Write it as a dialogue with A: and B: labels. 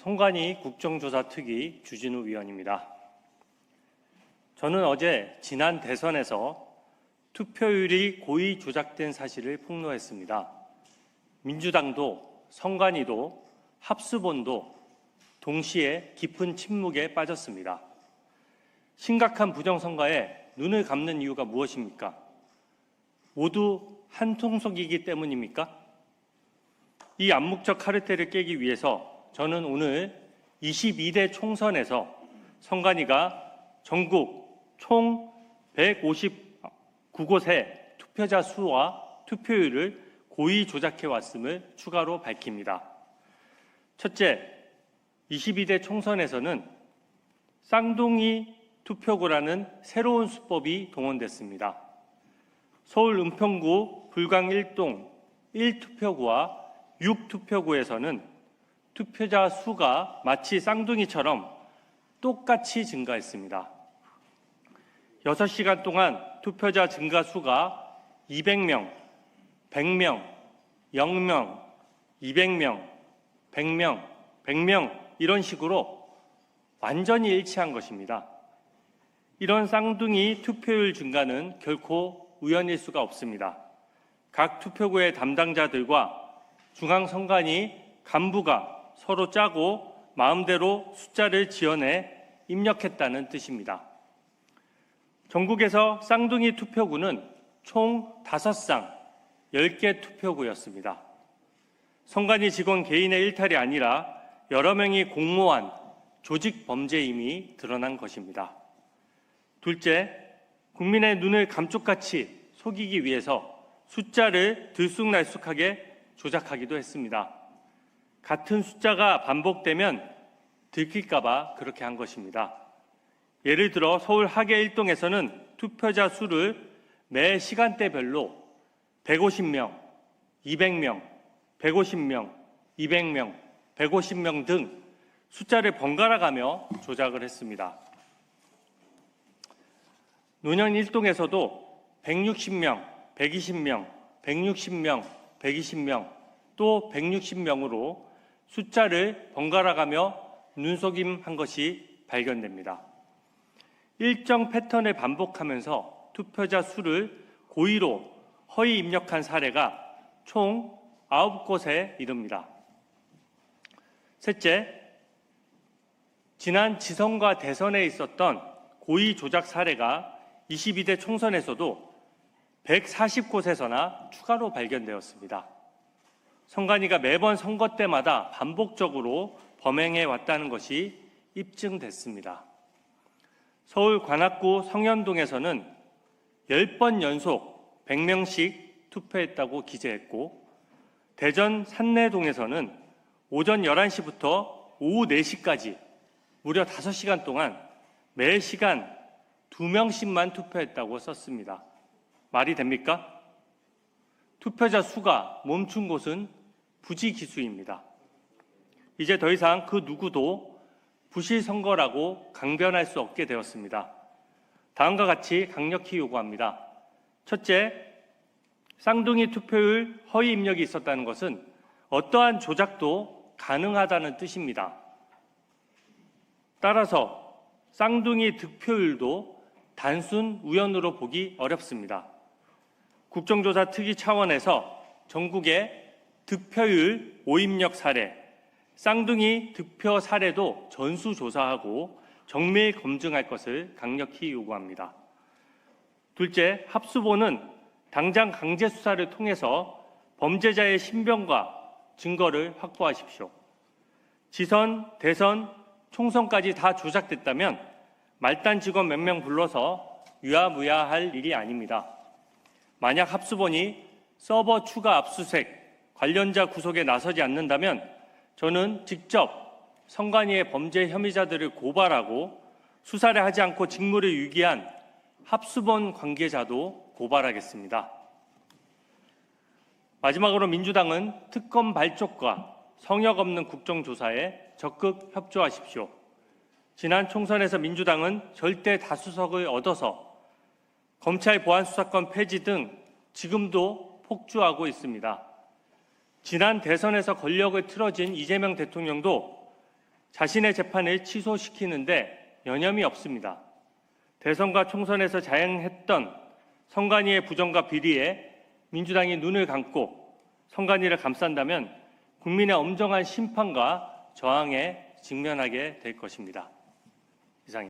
A: 송관이 국정조사특위 주진우 위원입니다. 저는 어제 지난 대선에서 투표율이 고의 조작된 사실을 폭로했습니다. 민주당도 선관위도 합수본도 동시에 깊은 침묵에 빠졌습니다. 심각한 부정선거에 눈을 감는 이유가 무엇입니까? 모두 한 통속이기 때문입니까? 이 암묵적 카르텔을 깨기 위해서 저는 오늘 22대 총선에서 선관위가 전국 총 159곳의 투표자 수와 투표율을 고의 조작해 왔음을 추가로 밝힙니다. 첫째, 22대 총선에서는 쌍둥이 투표구라는 새로운 수법이 동원됐습니다. 서울 은평구 불광 1동 1투표구와 6투표구에서는 투표자 수가 마치 쌍둥이처럼 똑같이 증가했습니다. 6시간 동안 투표자 증가 수가 200명, 100명, 0명, 200명, 100명, 100명 이런 식으로 완전히 일치한 것입니다. 이런 쌍둥이 투표율 증가는 결코 우연일 수가 없습니다. 각 투표구의 담당자들과 중앙선관위 간부가 서로 짜고 마음대로 숫자를 지어내 입력했다는 뜻입니다. 전국에서 쌍둥이 투표구는 총 5쌍, 10개 투표구였습니다. 선관위 직원 개인의 일탈이 아니라 여러 명이 공모한 조직 범죄임이 드러난 것입니다. 둘째, 국민의 눈을 감쪽같이 속이기 위해서 숫자를 들쑥날쑥하게 조작하기도 했습니다. 같은 숫자가 반복되면 들킬까 봐 그렇게 한 것입니다. 예를 들어 서울 하계 1동에서는 투표자 수를 매 시간대별로 150명, 200명, 150명, 200명, 150명 등 숫자를 번갈아 가며 조작을 했습니다. 논현 1동에서도 160명, 120명, 160명, 120명, 또 160명으로 숫자를 번갈아 가며 눈속임한 것이 발견됩니다. 일정 패턴을 반복하면서 투표자 수를 고의로 허위 입력한 사례가 총 9곳에 이릅니다. 셋째, 지난 지선과 대선에 있었던 고의 조작 사례가 22대 총선에서도 140곳에서나 추가로 발견되었습니다. 선관위가 매번 선거 때마다 반복적으로 범행해 왔다는 것이 입증됐습니다. 서울 관악구 성현동에서는 10번 연속 100명씩 투표했다고 기재했고, 대전 산내동에서는 오전 11시부터 오후 4시까지 무려 5시간 동안 매 시간 2명씩만 투표했다고 썼습니다. 말이 됩니까? 투표자 수가 멈춘 곳은 부지기수입니다. 이제 더 이상 그 누구도 부실선거라고 강변할 수 없게 되었습니다. 다음과 같이 강력히 요구합니다. 첫째, 쌍둥이 투표율 허위 입력이 있었다는 것은 어떠한 조작도 가능하다는 뜻입니다. 따라서 쌍둥이 득표율도 단순 우연으로 보기 어렵습니다. 국정조사 특위 차원에서 전국의 득표율 오입력 사례, 쌍둥이 득표 사례도 전수조사하고 정밀 검증할 것을 강력히 요구합니다. 둘째, 합수본은 당장 강제 수사를 통해서 범죄자의 신변과 증거를 확보하십시오. 지선, 대선, 총선까지 다 조작됐다면 말단 직원 몇 명 불러서 유야무야할 일이 아닙니다. 만약 합수본이 서버 추가 압수수색, 관련자 구속에 나서지 않는다면 저는 직접 선관위의 범죄 혐의자들을 고발하고 수사를 하지 않고 직무를 유기한 합수본 관계자도 고발하겠습니다. 마지막으로 민주당은 특검 발족과 성역 없는 국정조사에 적극 협조하십시오. 지난 총선에서 민주당은 절대 다수석을 얻어서 검찰 보안수사권 폐지 등 지금도 폭주하고 있습니다. 지난 대선에서 권력을 틀어진 이재명 대통령도 자신의 재판을 취소시키는데 여념이 없습니다. 대선과 총선에서 자행했던 선관위의 부정과 비리에 민주당이 눈을 감고 선관위를 감싼다면 국민의 엄정한 심판과 저항에 직면하게 될 것입니다.